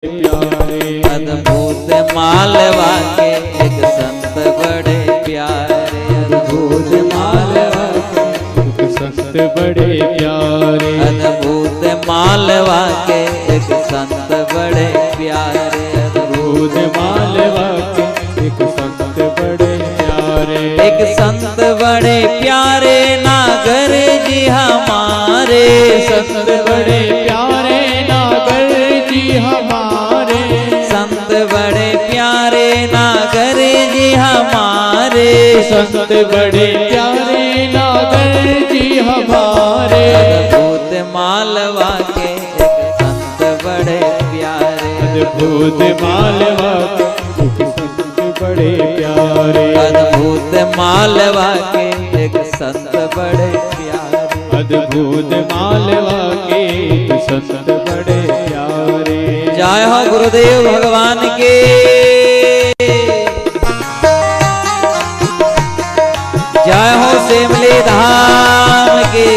प्यारे। अद्भुत मालवा के एक संत बड़े प्यारे। अद्भुत मालवा के एक संत बड़े प्यारे। अद्भुत मालवा के एक संत बड़े प्यारे। अद्भुत मालवा के एक संत बड़े प्यारे। एक संत बड़े प्यारे नागर जी हमारे। संत बड़े प्यारे नागर जी हमारे। संत बड़े प्यारे नागर जी हमारे। संत बड़े प्यारे नागर जी हमारे। अद्भुत मालवा के एक संत बड़े प्यारे। अद्भुत मालवा के एक संत बड़े प्यारे। अद्भुत मालवा के एक संत बड़े प्यारे। अद्भुत मालवा के एक संत बड़े प्यारे। जय हो गुरुदेव भगवान के। जय हो सेमली धाम की।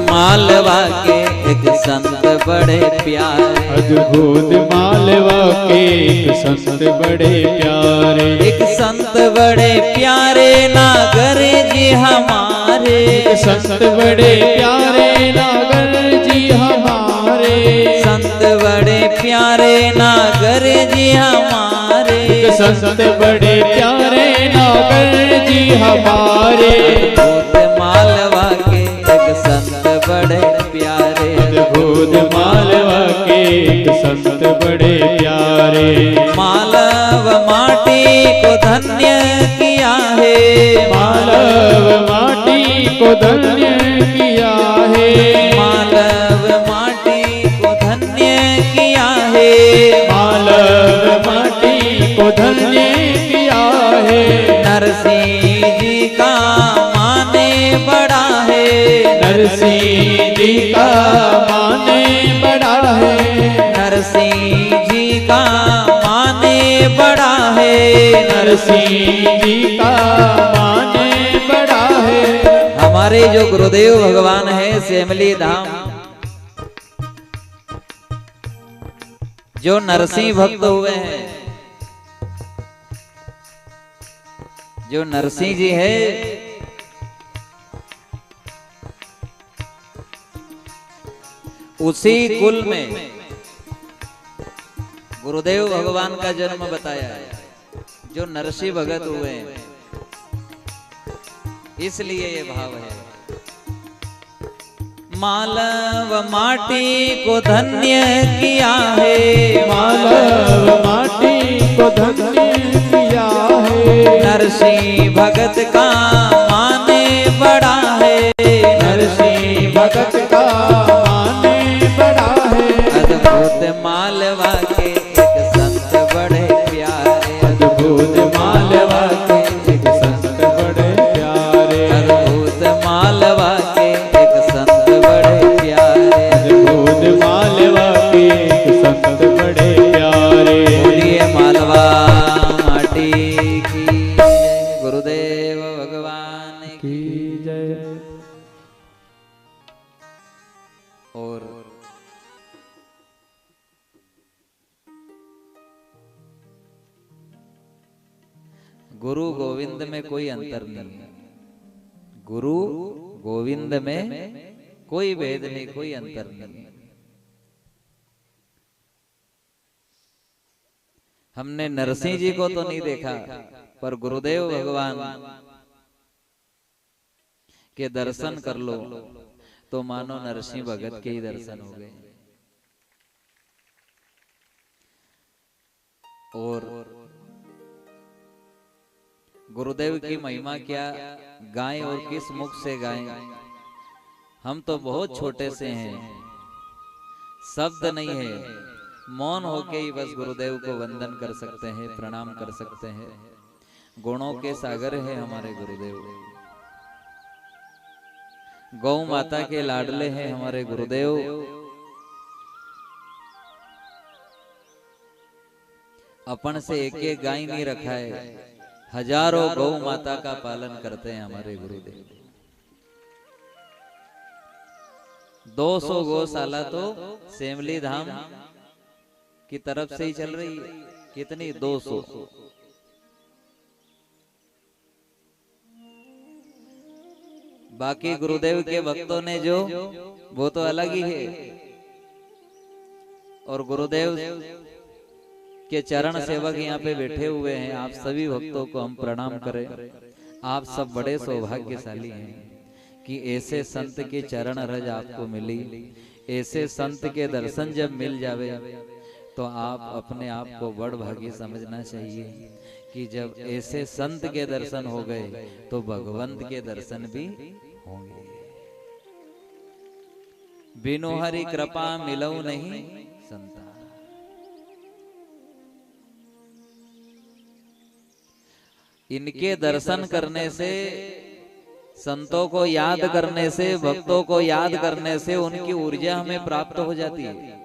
मालवा के एक संत बड़े प्यारे। अद्भुत मालवा के एक संत बड़े प्यारे। एक संत बड़े प्यारे नागर जी हमारे। एक संत बड़े प्यारे नागर जी हमारे। संत बड़े प्यारे नागर जी हमारे। एक संत बड़े प्यारे नागर जी हमारे। अद्भुत मालवा के एक संत बड़े प्यारे। अद्भुत मालवा के एक संत बड़े प्यारे। मालव माटी को धन्य किया है। मालव माटी को धन्य किया है। मालव माटी को धन्य किया है। मालव माटी को धन्य किया है। नरसिंह जी का माने बड़ा है। नरसिंह जी का माने बड़ा है। नरसिंह जी का माने बड़ा है। नरसिंह जी का माने बड़ा है। हमारे जो गुरुदेव भगवान है सेमली धाम, जो नरसिंह भक्त हुए हैं, जो नरसिंह जी है, उसी कुल में गुरुदेव भगवान का जन्म बताया है, जो नरसिंह भगत हुए हैं। इसलिए ये भाव है। मालव माटी को धन्य किया है। मालव माटी को धन्य किया है। नरसिंह भगत का माने बड़ा है। नरसिंह भगत का माने बड़ा है। अद्भुत मालवा के एक संत बड़े प्यारे। अद्भुत मालवा के एक संत बड़े प्यारे। अद्भुत मालवा के एक संत बड़े प्यारे। अद्भुत मालवा के एक संत बड़े प्यारे। बोलिए मालवा माटी की जय। गुरुदेव भगवान की जय। और गुरु गोविंद में कोई अंतर नहीं है। गुरु गोविंद में कोई भेद नहीं, कोई अंतर नहीं। हमने नरसिंह जी को तो नहीं देखा, पर गुरुदेव भगवान के दर्शन कर लो तो मानो नरसिंह भगत के ही दर्शन हो गए। और गुरुदेव की महिमा क्या गाएं और किस मुख से गाएं। हम तो बहुत छोटे से हैं, शब्द नहीं है, मौन होके ही बस गुरुदेव को वंदन कर सकते हैं, प्रणाम कर सकते हैं। गुणों के सागर है हमारे गुरुदेव। गौ माता के लाडले हैं हमारे गुरुदेव। अपन से एक एक गाय नहीं रखा है, हजारों गौ माता का पालन करते हैं हमारे गुरुदेव। 200 गौशाला तो सेमली धाम की तरफ से ही चल रही है। कितनी? 200। बाकी गुरुदेव के भक्तों ने जो, वो तो अलग ही है। और गुरुदेव के चरण सेवक यहाँ पे बैठे हुए हैं, आप सभी भक्तों को हम प्रणाम करें। आप सब बड़े सौभाग्यशाली हैं कि ऐसे संत के चरण रज आपको मिली। ऐसे संत के दर्शन जब मिल जावे तो आप अपने आप को बड़ भागी समझना चाहिए कि जब ऐसे संत के दर्शन हो गए तो भगवंत के दर्शन भी होंगे। बिनु हरि कृपा मिलऊ नहीं संता। इनके दर्शन करने से, संतों को याद करने से, भक्तों को याद करने से उनकी ऊर्जा हमें प्राप्त हो जाती है।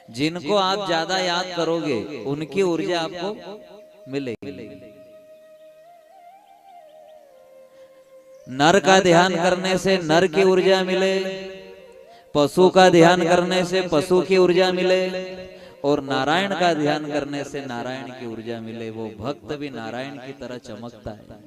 जिनको आप ज्यादा याद करोगे उनकी ऊर्जा आपको मिलेगी। नर का ध्यान करने से नर की ऊर्जा मिले, पशु का ध्यान करने से पशु की ऊर्जा मिले, और नारायण का ध्यान करने से नारायण की ऊर्जा मिले। वो भक्त भी नारायण की तरह चमकता है।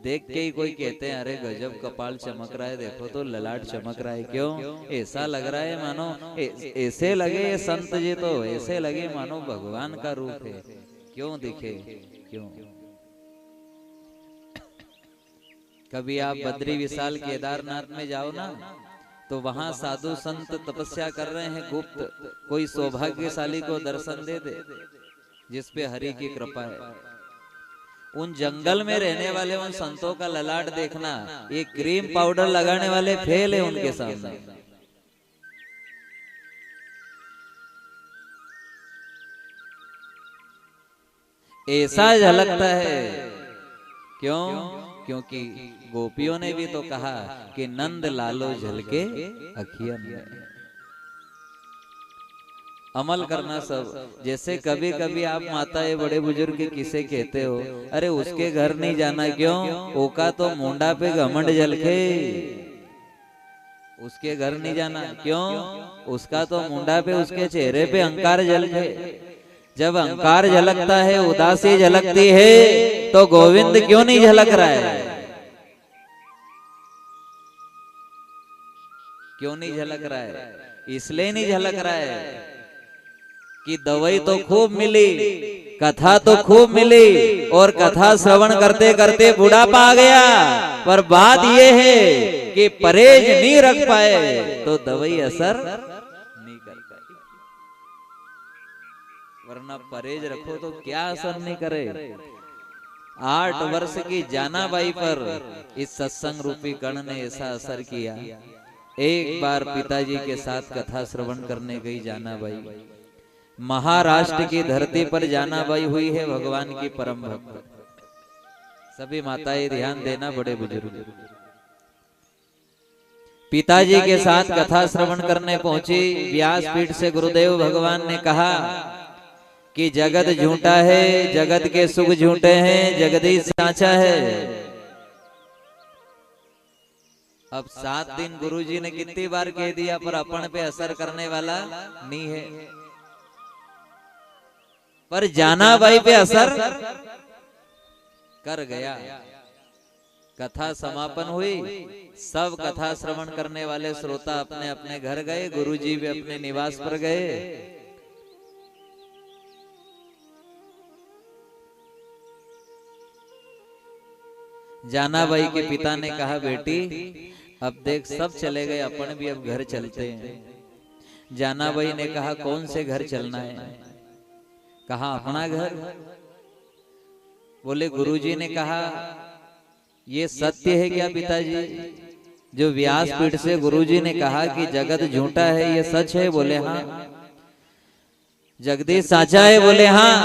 देख के ही कोई कहते हैं अरे गजब कपाल चमक रहा है, देखो तो ललाट चमक रहा है। क्यों? ऐसा लग रहा है मानो ऐसे लगे ये संत जी, तो ऐसे लगे मानो भगवान का रूप है। क्यों दिखे? क्यों? कभी आप बद्री विशाल केदारनाथ में जाओ ना, तो वहां साधु संत तपस्या कर रहे हैं गुप्त। कोई सौभाग्यशाली को दर्शन दे दे जिसपे हरि की कृपा है। उन जंगल में रहने वाले उन संतों का ललाट देखना, ये क्रीम पाउडर लगाने वाले फेल है उनके सामने। ऐसा झलकता है। क्यों? क्योंकि गोपियों ने भी तो कहा कि नंद लालो झलके अखियन में। अमल करना सब। जैसे कभी कभी आप माताएं बड़े बुजुर्ग के किस्से कहते हो, अरे उसके घर नहीं जाना। क्यों? ओका तो मुंडा पे घमंड झलके। उसके घर नहीं जाना। क्यों? उसका तो मुंडा पे, उसके चेहरे पे अहंकार झलके। जब अहंकार झलकता है, उदासी झलकती है, तो गोविंद क्यों नहीं झलक रहा है? क्यों नहीं झलक रहा है? इसलिए नहीं झलक रहा है कि दवाई तो खूब मिली, कथा तो खूब मिली, और कथा श्रवण करते करते बुढ़ापा आ गया। पर बात यह है कि परहेज नहीं रख पाए तो दवाई असर नहीं कर पाई। वरना परहेज रखो तो क्या असर नहीं करे। 8 वर्ष की जानाबाई पर इस सत्संग रूपी कण ने ऐसा असर किया। एक बार पिताजी के साथ कथा श्रवण करने गई जानाबाई। महाराष्ट्र की धरती पर जानाबाई हुई है भगवान की परम भक्त। सभी माताएं ध्यान देना, बड़े बुजुर्ग। पिताजी के साथ कथा श्रवण करने पहुंची। व्यासपीठ से गुरुदेव भगवान ने कहा कि जगत झूठा है, जगत के सुख झूठे हैं, जगदीश साचा है। अब 7 दिन गुरुजी ने कितनी बार कह दिया, पर अपन पे असर करने वाला नहीं है। पर जानाबाई पे असर कर गया। कथा समापन हुई। सब कथा श्रवण करने वाले श्रोता अपने अपने घर गए, गुरुजी भी अपने निवास पर गए। जानाबाई के पिता ने कहा, बेटी अब देख सब चले गए, अपन भी अब घर चलते हैं। जानाबाई ने कहा, कौन से घर चलना है? कहा, अपना घर। बोले, गुरुजी ने कहा, ये सत्य है क्या पिताजी? जो व्यासपीठ से गुरुजी ने कहा कि जगत झूठा है, ये सच है? बोले हाँ। जगदीश साचा है? बोले हाँ।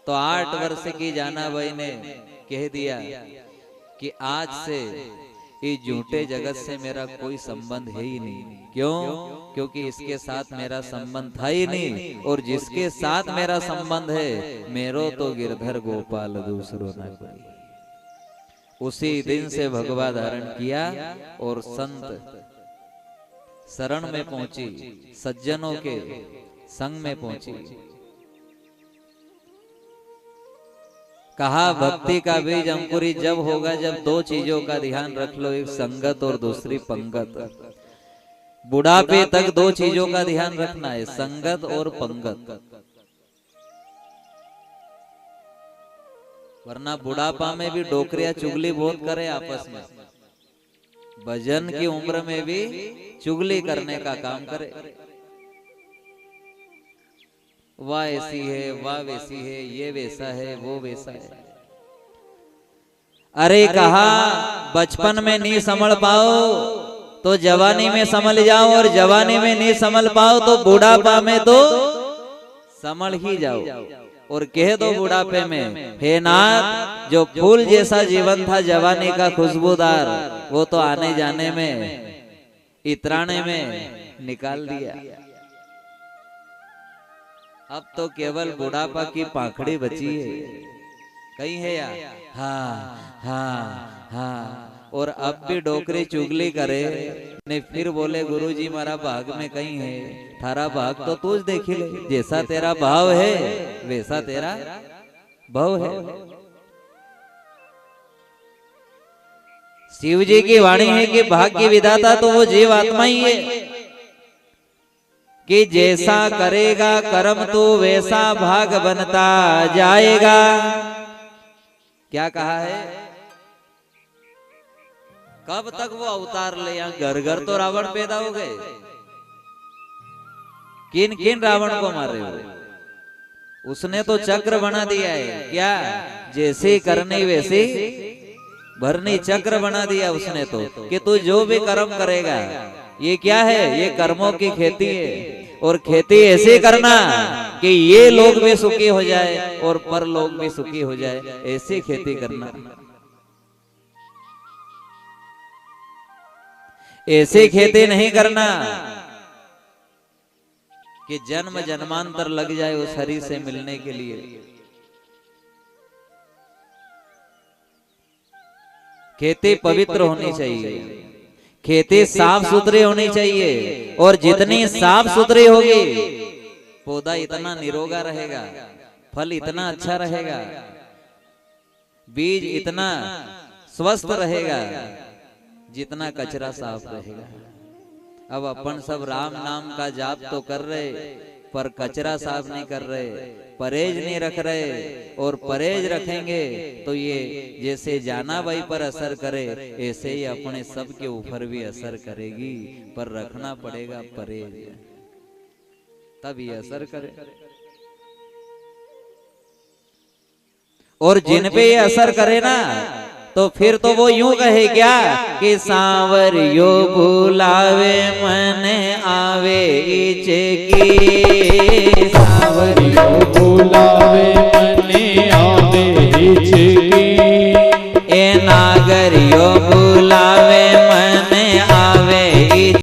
तो 8 वर्ष की जानाबाई ने कह दिया कि आज से इस झूठे जगत से मेरा कोई संबंध है ही नहीं। क्यों? क्योंकि इसके साथ मेरा संबंध था ही नहीं, और जिसके साथ मेरा संबंध है मेरो तो गिरधर गोपाल दूसरो न कोई। उसी दिन से भगवा धारण किया और संत शरण में पहुंची, सज्जनों के संग में पहुंची। कहा भक्ति का बीज अंकुरित जब होगा जब दो चीजों का ध्यान रख लो, एक संगत और दूसरी पंगत। बुढ़ापे तक दो चीजों का ध्यान रखना है, संगत और पंगत, वरना बुढ़ापा में भी डोकरिया चुगली बहुत करे आपस में, भजन की उम्र में भी चुगली करने का काम करे। वाह ऐसी है, वाह वैसी है, ये वैसा है, वो वैसा है। अरे कहा बचपन में नहीं संभल पाओ तो जवानी में संभल जाओ, और जवानी में नहीं संभल पाओ तो बुढ़ापा में तो संभल ही जाओ। और कह दो बुढ़ापे में, हे नाथ जो फूल जैसा जीवन था जवानी का खुशबूदार, वो तो आने जाने में इतराने में निकाल दिया। अब तो केवल बुढ़ापा की पाखड़ी बची है, कहीं है यार? हाँ हाँ हाँ। और अब भी डोकरी चुगली करे ने फिर बोले गुरुजी मारा भाग में कहीं है, थारा भाग तो तू देख ले, जैसा तेरा भाव है वैसा तेरा भाव है। शिव जी की वाणी है कि भाग की विधाता तो वो जीव आत्मा ही है, कि जैसा करेगा कर्म तो वैसा भाग बनता जाएगा। क्या कहा है? कब तक वो अवतार ले? यहाँ घर घर तो रावण पैदा हो गए, किन किन रावण को मारे हुए? उसने तो चक्र बना दिया है। क्या? जैसे करनी वैसे भरनी, चक्र बना दिया उसने तो, कि तू जो भी कर्म करेगा, ये क्या है? ये कर्मों की खेती है, और खेती ऐसे करना कि ये लोग भी सुखी हो जाए और पर लोग भी सुखी हो जाए, ऐसी खेती करना। ऐसे खेती नहीं करना कि जन्म जन्मांतर लग जाए उस हरि से मिलने के लिए। खेती पवित्र होनी चाहिए, खेती साफ सुथरी होनी चाहिए, और जितनी साफ सुथरी होगी पौधा इतना निरोगा रहेगा, फल इतना अच्छा रहेगा, बीज इतना स्वस्थ रहेगा जितना कचरा साफ रहेगा। अब अपन सब राम नाम का जाप तो कर रहे, पर कचरा साफ नहीं कर रहे, परहेज नहीं रख रहे। और परहेज रखेंगे तो ये जैसे जाना बाई पर असर करे, ऐसे ही अपने सब के ऊपर भी असर करेगी। पर रखना पड़ेगा परहेज, तब ये असर करे। और जिन पे ये असर करे ना, तो फिर तो वो यूं कहे क्या कि सांवरियो बुलावे मन आवे इचे की, सांवरियो बुलावे मन